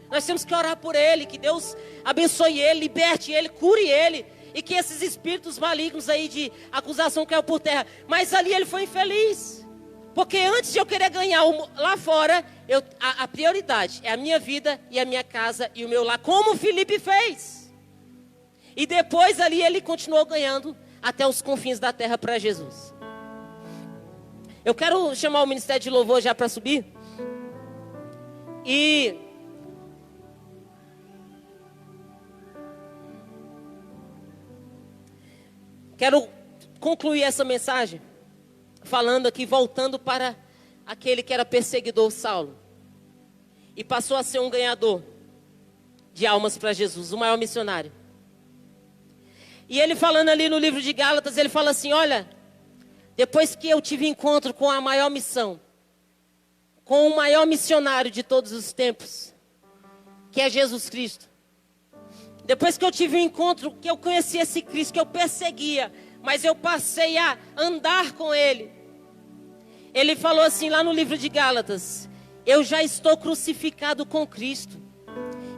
Nós temos que orar por ele, que Deus abençoe ele, liberte ele, cure ele, e que esses espíritos malignos aí de acusação caiam por terra. Mas ali ele foi infeliz, porque antes de eu querer ganhar lá fora, a prioridade é a minha vida e a minha casa e o meu lar, como o Felipe fez. E depois ali ele continuou ganhando até os confins da terra para Jesus. Eu quero chamar o Ministério de Louvor já para subir. E quero concluir essa mensagem falando aqui, voltando para aquele que era perseguidor, Saulo, e passou a ser um ganhador de almas para Jesus, o maior missionário. E ele falando ali no livro de Gálatas, ele fala assim: olha, depois que eu tive encontro com a maior missão, com o maior missionário de todos os tempos, que é Jesus Cristo. Depois que eu tive um encontro, que eu conheci esse Cristo, que eu perseguia, mas eu passei a andar com ele. Ele falou assim lá no livro de Gálatas: eu já estou crucificado com Cristo.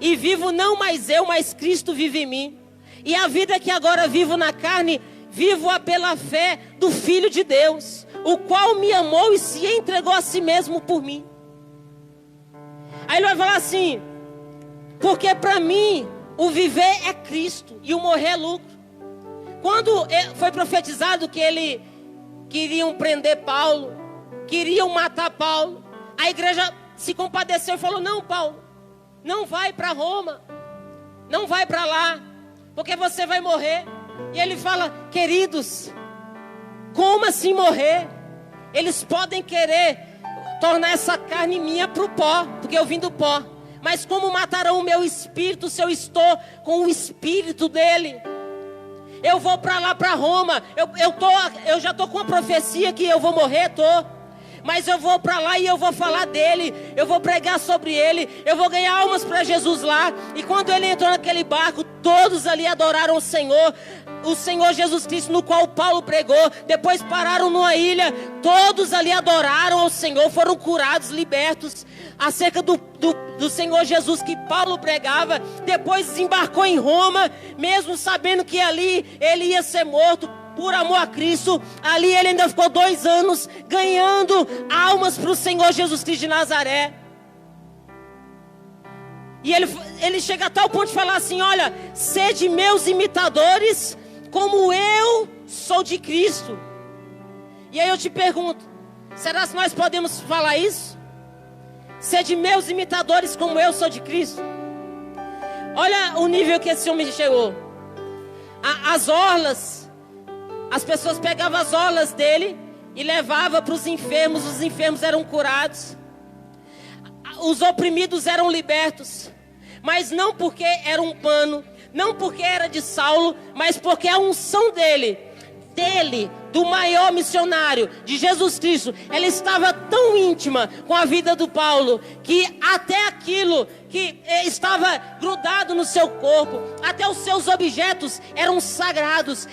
E vivo não mais eu, mas Cristo vive em mim. E a vida que agora vivo na carne, vivo-a pela fé do Filho de Deus, o qual me amou e se entregou a si mesmo por mim. Aí ele vai falar assim: porque para mim o viver é Cristo e o morrer é lucro. Quando foi profetizado que queriam prender Paulo, queriam matar Paulo, a igreja se compadeceu e falou: não, Paulo, não vai para Roma, não vai para lá, porque você vai morrer. E ele fala: queridos, como assim morrer? Eles podem querer tornar essa carne minha para o pó, porque eu vim do pó. Mas como matarão o meu espírito se eu estou com o espírito dele? Eu vou para lá, para Roma. Eu já estou com a profecia que eu vou morrer, mas eu vou para lá e eu vou falar dele, eu vou pregar sobre ele, eu vou ganhar almas para Jesus lá. E quando ele entrou naquele barco, todos ali adoraram o Senhor Jesus Cristo, no qual Paulo pregou. Depois pararam numa ilha, todos ali adoraram ao Senhor, foram curados, libertos acerca do Senhor Jesus que Paulo pregava. Depois desembarcou em Roma, mesmo sabendo que ali ele ia ser morto por amor a Cristo. Ali ele ainda ficou 2 anos ganhando almas para o Senhor Jesus Cristo de Nazaré. E ele chega a tal ponto de falar assim: olha, sede meus imitadores, como eu sou de Cristo. E aí eu te pergunto, será que nós podemos falar isso? Sede meus imitadores, como eu sou de Cristo. Olha o nível que esse homem chegou. As orlas, as pessoas pegavam as orlas dele e levavam para os enfermos eram curados. Os oprimidos eram libertos. Mas não porque era um pano, não porque era de Saulo, mas porque a unção dele, do maior missionário, de Jesus Cristo, ela estava tão íntima com a vida do Paulo, que até aquilo que estava grudado no seu corpo, até os seus objetos eram sagrados,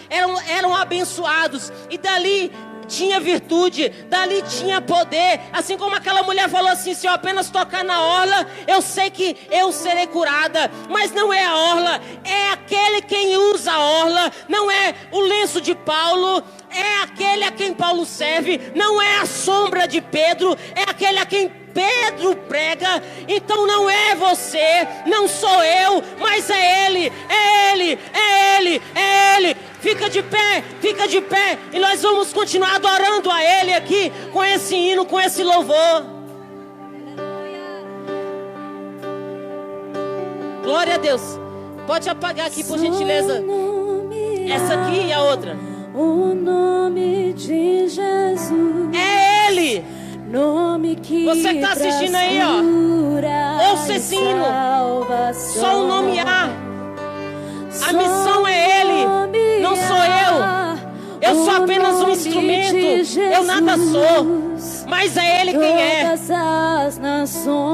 eram abençoados, e dali tinha virtude, dali tinha poder. Assim como aquela mulher falou assim: se eu apenas tocar na orla, eu sei que eu serei curada. Mas não é a orla, é aquele quem usa a orla. Não é o lenço de Paulo, é aquele a quem Paulo serve. Não é a sombra de Pedro, é aquele a quem Pedro prega. Então não é você, não sou eu, mas é ele, é ele, é ele, é ele. Fica de pé, e nós vamos continuar adorando a ele aqui, com esse hino, com esse louvor. Glória a Deus. Pode apagar aqui, por gentileza, essa aqui e a outra. O nome de Jesus é ele. Nome que você que está assistindo aí, ó, ouça esse hino. Só o nome há. A missão é Ele, não sou eu. Eu sou apenas um instrumento. Eu nada sou. Mas é Ele quem é.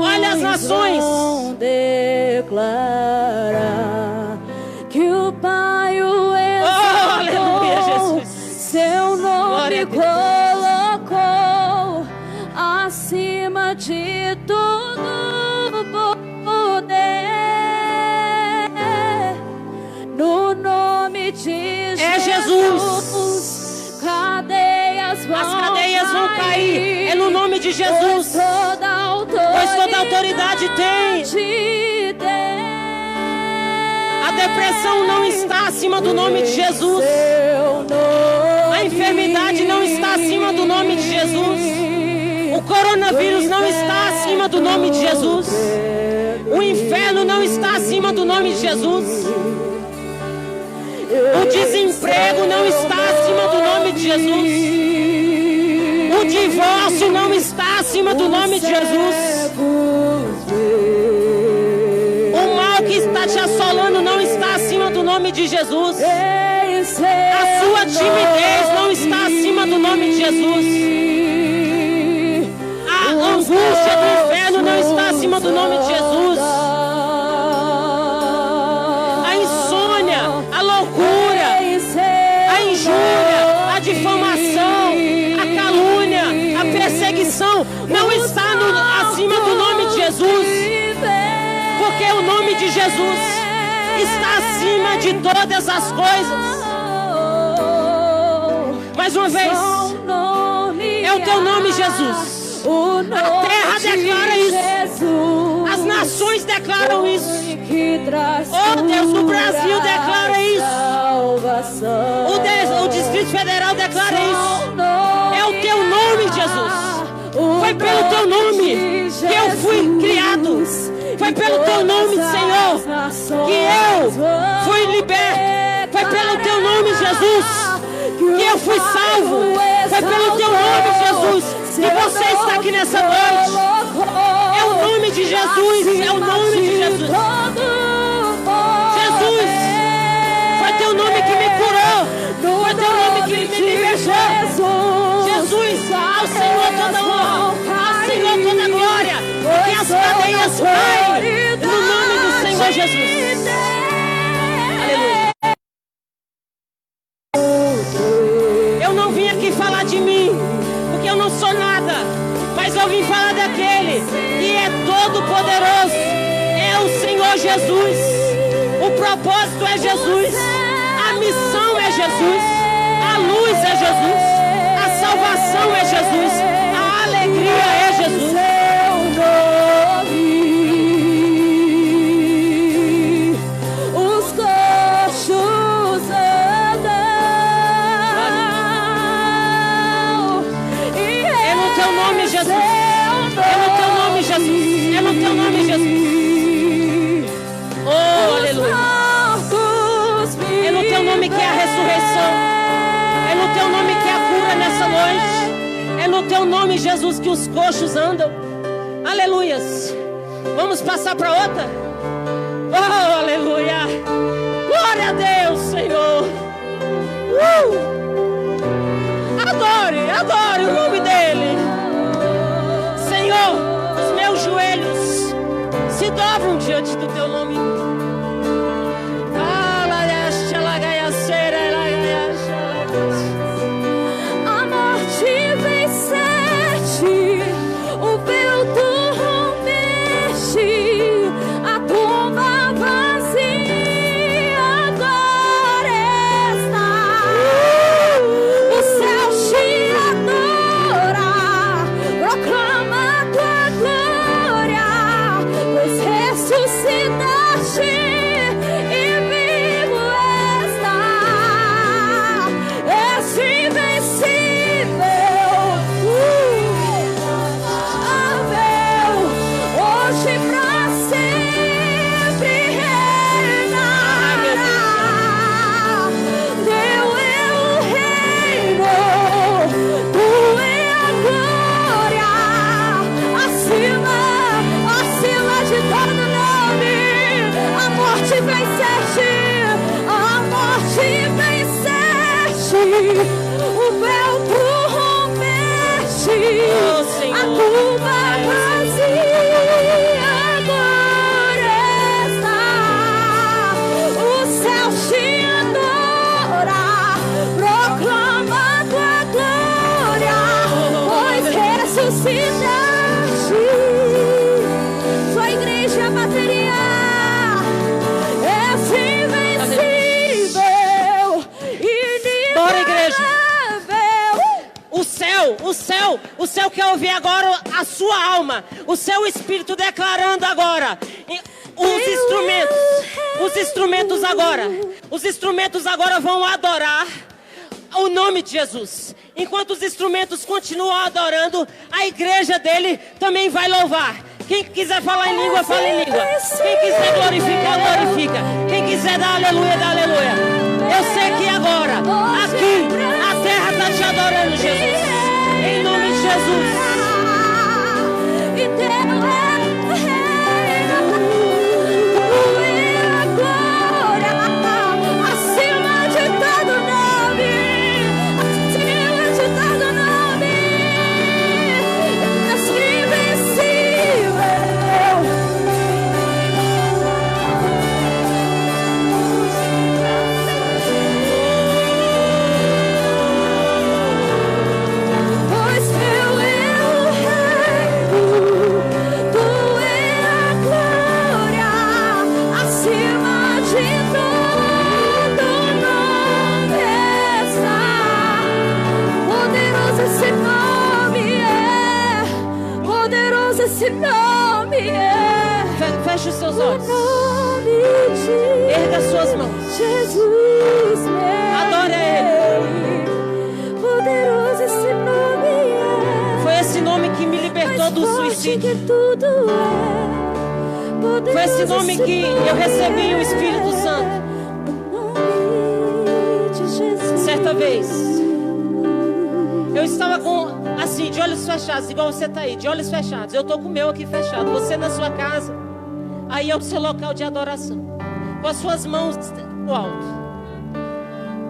Olha as nações. Declara que o Pai o exaltou. Aleluia, Jesus. Seu nome colocou acima de tudo poder. No nome de Jesus. Cadeias vão As cadeias vão cair. É no nome de Jesus. Pois toda autoridade tem. A depressão não está acima do nome de Jesus. A enfermidade não está acima do nome de Jesus. O coronavírus não está acima do nome de Jesus. O inferno não está acima do nome de Jesus. O desemprego não está acima do nome de Jesus. O divórcio não está acima do nome de Jesus. O mal que está te assolando não está acima do nome de Jesus. A sua timidez não está acima do nome de Jesus. A angústia do inferno não está acima do nome de Jesus. A insônia, a loucura, a injúria, a difamação, a calúnia, a perseguição não está acima do nome de Jesus. Porque o nome de Jesus está acima de todas as coisas. Mais uma vez, é o teu nome, Jesus. A terra declara isso. As nações declaram isso. Oh Deus, o Brasil declara isso. O Distrito Federal declara isso. É o teu nome, Jesus. Foi pelo teu nome que eu fui criado. Foi pelo teu nome, Senhor, que eu fui liberto. Foi pelo teu nome, Jesus, que eu fui salvo. Foi pelo teu nome, Jesus, que você está aqui nessa noite. É o nome de Jesus. É o nome de Jesus. Jesus, foi teu nome que me curou. Foi teu nome que me libertou. Jesus, ao Senhor toda honra, ao Senhor toda glória. Que as cadeias caem no nome do Senhor Jesus. Aleluia. Eu não vim aqui falar de mim, porque eu não sou nada, mas eu vim falar daquele que é todo poderoso. É o Senhor Jesus. O propósito é Jesus. A missão é Jesus. A luz é Jesus. A salvação é Jesus. A alegria é Jesus. É no teu nome, Jesus. Oh, aleluia. É no teu nome que é a ressurreição. É no teu nome que é a cura nessa noite. É no teu nome, Jesus, que os coxos andam. Aleluias. Vamos passar para outra? Oh, aleluia. Glória a Deus, Senhor. Adore, adore o nome dEle. Senhor, os joelhos se dobram diante do teu nome. A morte venceste, o véu tu rompeste, a tumba vazia agora está. O céu te adora, proclama tua glória, pois ressuscitaste e vivo está. És invencível, amável, hoje pra sempre reinará. Teu é o reino, tua é a glória. O véu tu rompeste, Oh, Senhor. a tumba vazia agora está. O céu te adora, proclama a tua glória, pois ressuscitaste. Sua igreja bateria é invencível, Bora, igreja. inegável. O céu quer ouvir agora a sua alma. O seu espírito declarando agora. Os instrumentos agora vão adorar o nome de Jesus. Enquanto os instrumentos continuam adorando, a igreja dele também vai louvar. Quem quiser falar em língua, fala em língua. Quem quiser glorificar, glorifica. Quem quiser dar aleluia, dá aleluia. Eu sei que agora, aqui, a terra está te adorando, Jesus. Em nome de Jesus. E teu reino, tua glória, acima de todo nome, acima de todo nome, és invencível. Pois teu é o reino, tua é a glória, acima de todo nome está. Poderoso esse nome é, poderoso esse nome é. Feche os seus olhos. Nome de Erga as suas mãos. Jesus, meu Adore a Rei. Poderoso esse nome é. Foi esse nome que me libertou Mais do forte suicídio. que tudo é. Poderoso Foi esse nome esse que eu recebi o Espírito é. Santo. O nome de Jesus. Certa vez, eu estava assim, de olhos fechados, igual você está aí, de olhos fechados. Eu estou com o meu aqui fechado. Você na sua casa, aí é o seu local de adoração, com as suas mãos no alto.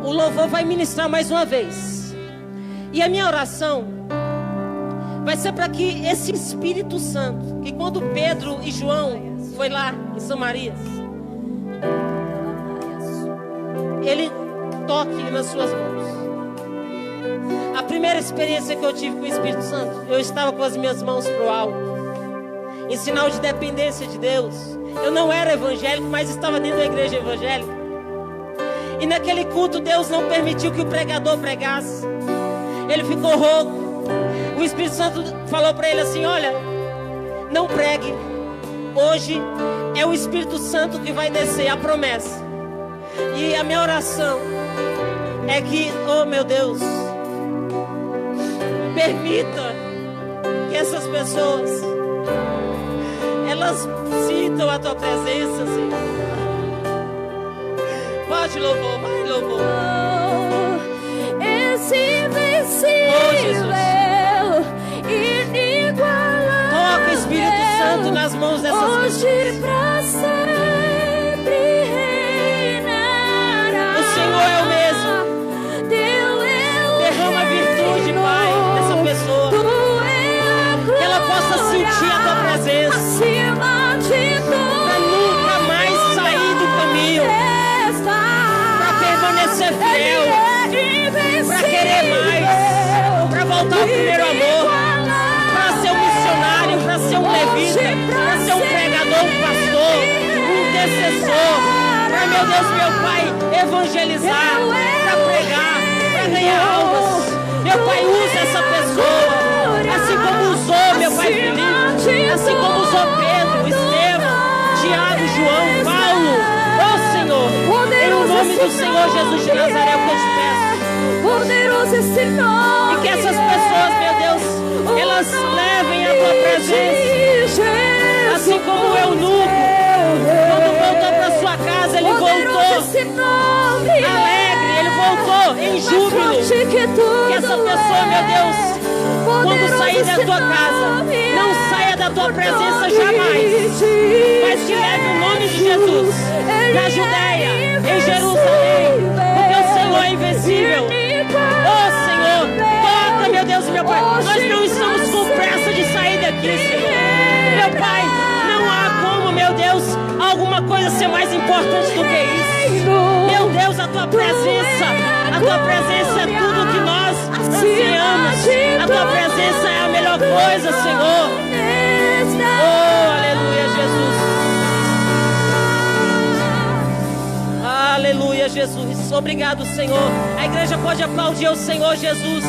O louvor vai ministrar mais uma vez. E a minha oração vai ser para que esse Espírito Santo, que quando Pedro e João foi lá em Samaria, ele toque nas suas mãos. A primeira experiência que eu tive com o Espírito Santo, eu estava com as minhas mãos pro alto, em sinal de dependência de Deus. Eu não era evangélico, mas estava dentro da igreja evangélica. E naquele culto Deus não permitiu que o pregador pregasse. Ele ficou rouco. O Espírito Santo falou para ele assim: olha, não pregue. Hoje é o Espírito Santo que vai descer, a promessa. E a minha oração é que, oh meu Deus, permita que essas pessoas, elas sintam a tua presença, Senhor. Pode louvor, vai louvor. Esse invencível, inigualável. Toca o Espírito Santo nas mãos dessas pessoas. Hoje pra sempre reinará. O Senhor é o mesmo. Derrama a virtude, Pai, dessa pessoa. Que ela possa sentir a tua presença. Para nunca mais sair do caminho. Para permanecer fiel. Para querer mais. Para voltar ao primeiro amor. Para ser um missionário. Para ser um levita. Para ser um pregador, um pastor. Um intercessor. Para, meu Deus, meu Pai, evangelizar. Para pregar. Para ganhar almas. Meu Pai, usa essa pessoa. Assim como usou meu Pai Felipe. Assim como usou Pedro, Estevão, Tiago, João, Paulo. Oh Senhor, em nome do Senhor Jesus de Nazaré, que eu te peço. Poderoso esse nome. E que essas pessoas, meu Deus, elas levem a tua presença. Assim como o eunuco, quando voltou para sua casa, ele voltou alegre, ele voltou em júbilo. Que essa pessoa, meu Deus, quando sair da tua casa, não saia da tua presença jamais, mas que leve o nome de Jesus na Judéia, em Jerusalém, porque o Senhor é invencível. alguma coisa ser mais importante do que isso. Meu Deus, a tua presença é tudo que nós ansiamos. A tua presença é a melhor coisa, Senhor. Oh, aleluia, Jesus. Aleluia, Jesus. Obrigado, Senhor. A igreja pode aplaudir o Senhor Jesus,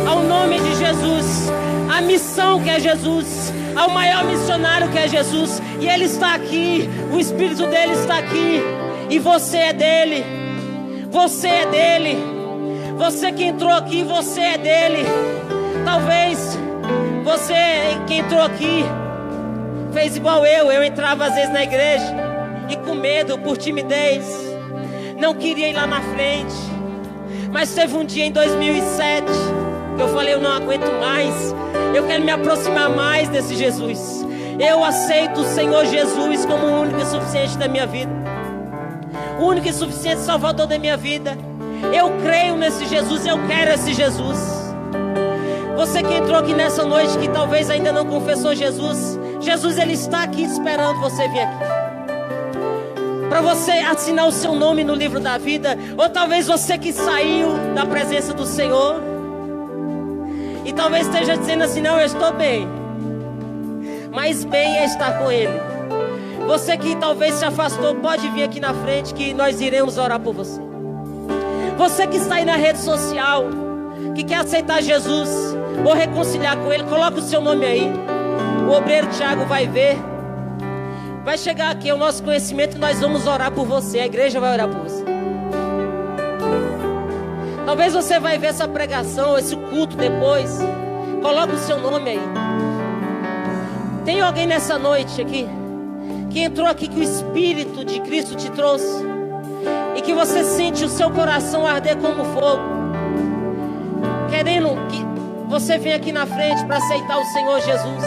ao nome de Jesus, a missão que é Jesus, ao maior missionário que é Jesus. E Ele está aqui, o Espírito dele está aqui. E você é dele. Você é dele. Você que entrou aqui, você é dele. Talvez você que entrou aqui fez igual eu entrava às vezes na igreja e com medo, por timidez, não queria ir lá na frente. Mas teve um dia em 2007 que eu falei, eu não aguento mais, eu quero me aproximar mais desse Jesus. Eu aceito o Senhor Jesus como o único e suficiente da minha vida, o único e suficiente Salvador da minha vida. Eu creio nesse Jesus, eu quero esse Jesus. Você que entrou aqui nessa noite, que talvez ainda não confessou Jesus, Jesus ele está aqui esperando você vir aqui, para você assinar o seu nome no livro da vida. Ou talvez você que saiu da presença do Senhor e talvez esteja dizendo assim, não, eu estou bem. Mas bem é estar com Ele. Você que talvez se afastou, pode vir aqui na frente que nós iremos orar por você. Você que está aí na rede social, que quer aceitar Jesus ou reconciliar com Ele, coloca o seu nome aí. O obreiro Tiago vai ver, vai chegar aqui ao nosso conhecimento e nós vamos orar por você. A igreja vai orar por você. Talvez você vai ver essa pregação, esse culto depois. Coloca o seu nome aí. Tem alguém nessa noite aqui que entrou aqui, que o Espírito de Cristo te trouxe e que você sente o seu coração arder como fogo, querendo que você venha aqui na frente para aceitar o Senhor Jesus,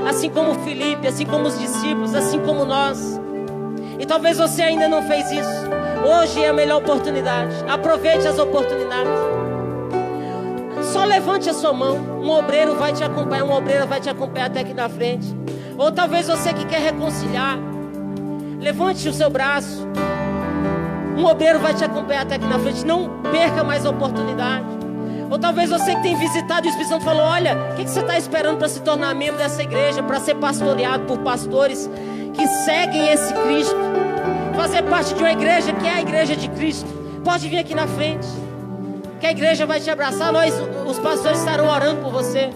assim como Filipe, assim como os discípulos, assim como nós. E talvez você ainda não fez isso. Hoje é a melhor oportunidade. Aproveite as oportunidades. Só levante a sua mão. Um obreiro vai te acompanhar, uma obreira vai te acompanhar até aqui na frente. Ou talvez você que quer reconciliar, levante o seu braço. Um obreiro vai te acompanhar até aqui na frente. Não perca mais a oportunidade. Ou talvez você que tem visitado e o Espírito Santo falou, olha, o que você está esperando para se tornar membro dessa igreja, para ser pastoreado por pastores que seguem esse Cristo, fazer parte de uma igreja que é a igreja de Cristo? Pode vir aqui na frente, que a igreja vai te abraçar. Nós, os pastores, estarão orando por você.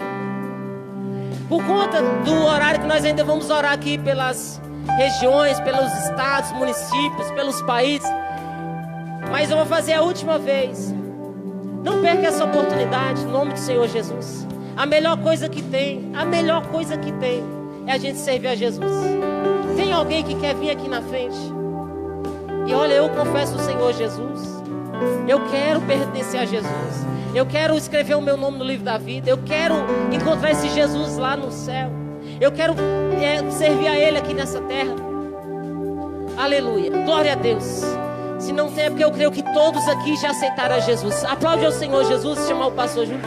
Por conta do horário que nós ainda vamos orar aqui pelas regiões, pelos estados, municípios, pelos países. Mas eu vou fazer a última vez. Não perca essa oportunidade, em nome do Senhor Jesus. A melhor coisa que tem é a gente servir a Jesus. Tem alguém que quer vir aqui na frente e olha, eu confesso o Senhor Jesus, eu quero pertencer a Jesus, eu quero escrever o meu nome no livro da vida, eu quero encontrar esse Jesus lá no céu, eu quero servir a Ele aqui nessa terra. Aleluia, glória a Deus. Se não tem, é porque eu creio que todos aqui já aceitaram a Jesus. Aplaude ao Senhor Jesus, chamar o pastor junto.